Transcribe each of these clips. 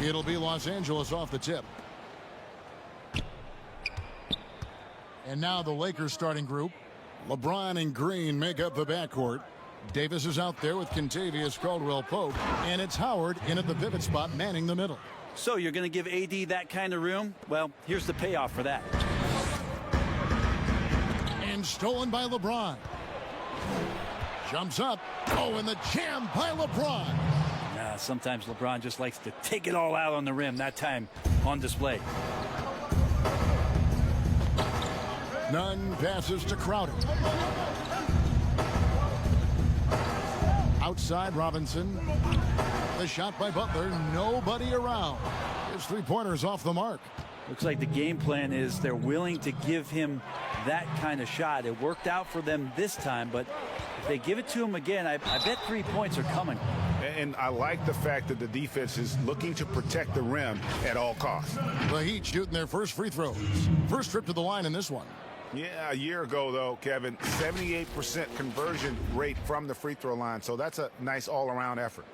It'll be Los Angeles off the tip. And now the Lakers starting group. LeBron and Green make up the backcourt. Davis is out there with Kentavious Caldwell-Pope. And it's Howard in at the pivot spot manning the middle. So you're going to give AD that kind of room? Well, here's the payoff for that. And stolen by LeBron. Jumps up. Oh, and the jam by LeBron. Sometimes LeBron just likes to take it all out on the rim. That time on display. Nunn passes to Crowder. Outside Robinson. The shot by Butler. Nobody around. His three-pointer's off the mark. Looks like the game plan is they're willing to give him that kind of shot. It worked out for them this time, but if they give it to him again, I bet 3 points are coming. And I like the fact that the defense is looking to protect the rim at all costs. The Heat shooting their first free throws. First trip to the line in this one. Yeah, a year ago, though, Kevin, 78% conversion rate from the free throw line. So that's a nice all-around effort.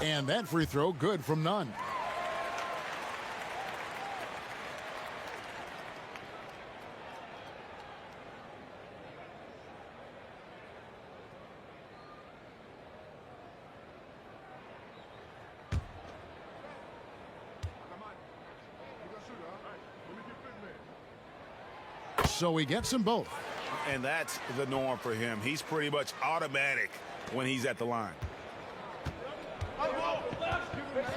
And that free throw good from Nunn. So he gets them both. And that's the norm for him. He's pretty much automatic when he's at the line.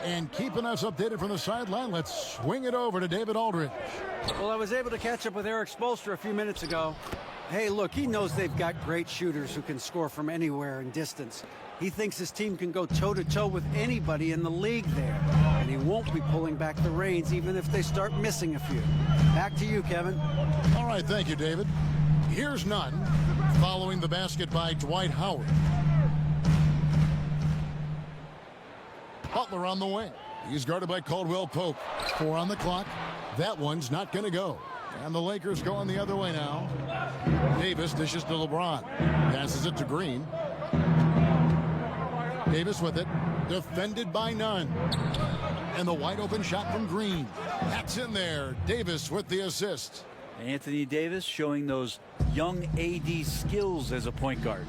And keeping us updated from the sideline, let's swing it over to David Aldridge. Well, I was able to catch up with Eric Spoelstra a few minutes ago. Hey, look, he knows they've got great shooters who can score from anywhere in distance. He thinks his team can go toe-to-toe with anybody in the league there. And he won't be pulling back the reins even if they start missing a few. Back to you, Kevin. All right, thank you, David. Here's Nunn, following the basket by Dwight Howard. Butler on the wing. He's guarded by Caldwell-Pope. 4 on the clock. That one's not going to go. And the Lakers going the other way now. Davis dishes to LeBron. Passes it to Green. Davis with it. Defended by Nunn. And the wide open shot from Green. That's in there. Davis with the assist. Anthony Davis showing those young AD skills as a point guard.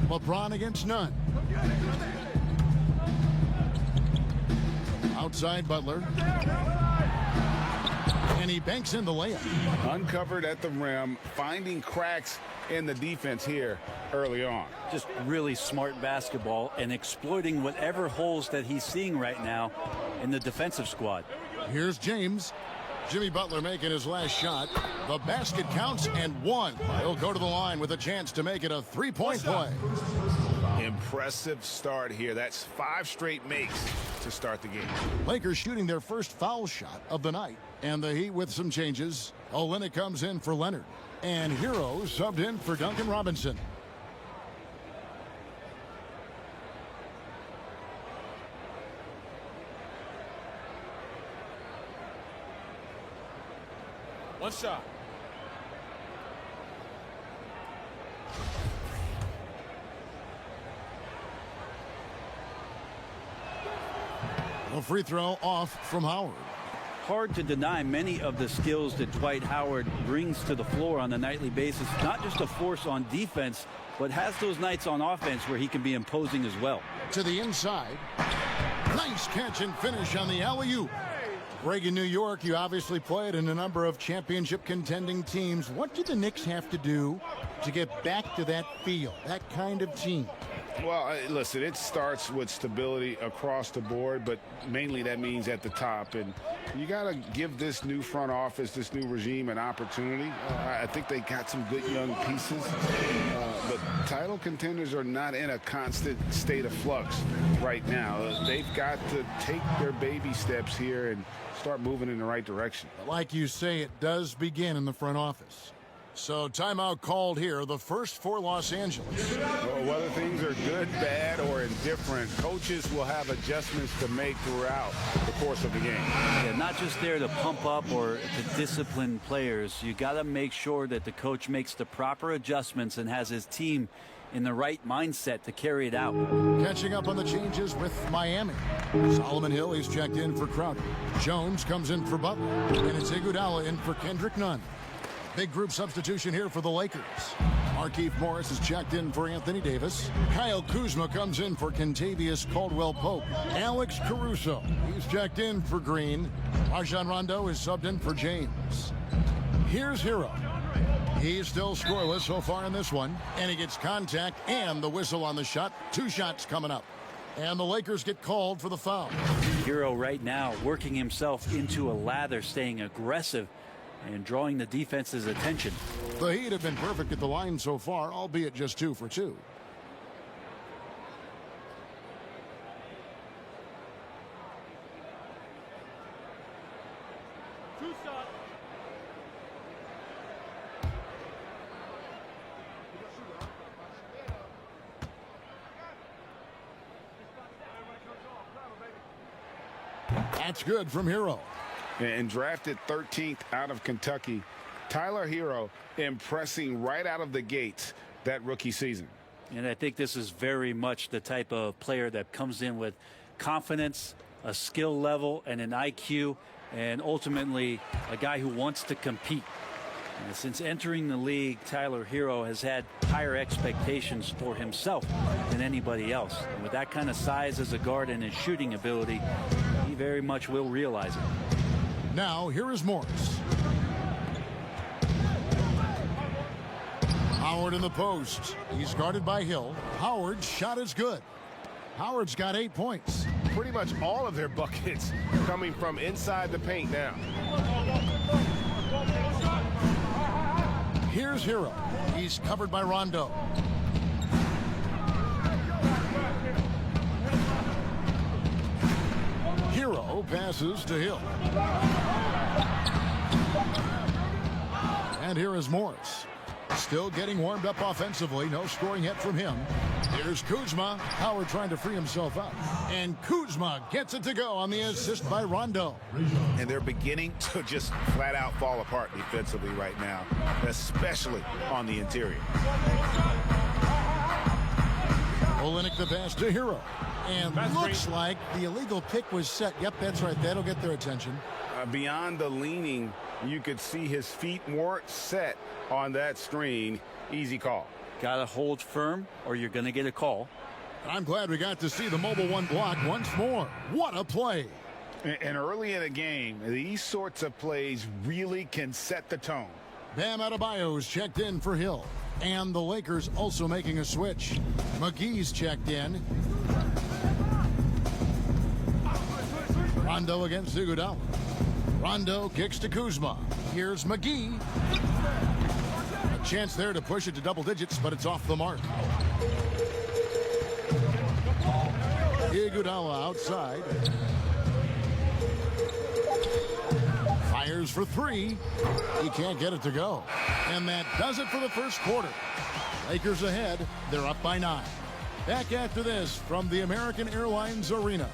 LeBron against Nunn. Outside Butler. And he banks in the layup. Uncovered at the rim, finding cracks in the defense here early on. Just really smart basketball and exploiting whatever holes that he's seeing right now in the defensive squad. Here's James. Jimmy Butler making his last shot. The basket counts and one. He'll go to the line with a chance to make it a three-point play. Impressive start here. That's 5 straight makes to start the game. Lakers shooting their first foul shot of the night. And the Heat with some changes. Olynyk comes in for Leonard. And Hero subbed in for Duncan Robinson. One shot. A free throw off from Howard. Hard to deny many of the skills that Dwight Howard brings to the floor on a nightly basis. Not just a force on defense, but has those nights on offense where he can be imposing as well. To the inside. Nice catch and finish on the alley-oop. Greg, in New York, you obviously played in a number of championship contending teams. What do the Knicks have to do to get back to that feel, that kind of team? Well, listen, it starts with stability across the board, but mainly that means at the top. And you got to give this new front office, this new regime, an opportunity. I think they got some good young pieces, but title contenders are not in a constant state of flux right now. They've got to take their baby steps here and start moving in the right direction. Like you say, it does begin in the front office. So timeout called here, the first for Los Angeles. Well, whether things are good, bad, or indifferent, coaches will have adjustments to make throughout the course of the game. Yeah, not just there to pump up or to discipline players. You got to make sure that the coach makes the proper adjustments and has his team in the right mindset to carry it out. Catching up on the changes with Miami. Solomon Hill, he's checked in for Crowder. Jones comes in for Butler. And it's Iguodala in for Kendrick Nunn. Big group substitution here for the Lakers. Markieff Morris is checked in for Anthony Davis. Kyle Kuzma comes in for Kentavious Caldwell-Pope. Alex Caruso, he's checked in for Green. Rajon Rondo is subbed in for James. Here's Hero. He's still scoreless so far in this one. And he gets contact and the whistle on the shot. 2 shots coming up. And the Lakers get called for the foul. Hero right now working himself into a lather, staying aggressive and drawing the defense's attention. The Heat have been perfect at the line so far, albeit just 2 for 2. That's good from Hero. And drafted 13th out of Kentucky, Tyler Hero impressing right out of the gates that rookie season. And I think this is very much the type of player that comes in with confidence, a skill level, and an IQ, and ultimately a guy who wants to compete. And since entering the league, Tyler Hero has had higher expectations for himself than anybody else. And with that kind of size as a guard and his shooting ability, he very much will realize it. Now, here is Morris. Howard in the post. He's guarded by Hill. Howard's shot is good. Howard's got 8 points. Pretty much all of their buckets coming from inside the paint now. Here's Hero. He's covered by Rondo. Hero passes to Hill. And here is Morris. Still getting warmed up offensively. No scoring yet from him. Here's Kuzma. Howard trying to free himself up. And Kuzma gets it to go on the assist by Rondo. And they're beginning to just flat out fall apart defensively right now, especially on the interior. Olenek the pass to Hero. And looks like the illegal pick was set. Yep, that's right. That'll get their attention. Beyond the leaning, you could see his feet weren't set on that screen. Easy call. Got to hold firm or you're going to get a call. I'm glad we got to see the mobile one block once more. What a play. And early in a game, these sorts of plays really can set the tone. Bam Adebayo's checked in for Hill. And the Lakers also making a switch. McGee's checked in. Rondo against Iguodala. Rondo kicks to Kuzma. Here's McGee. A chance there to push it to double digits, but it's off the mark. Iguodala outside. Fires for 3. He can't get it to go. And that does it for the first quarter. Lakers ahead. They're up by 9. Back after this from the American Airlines Arena.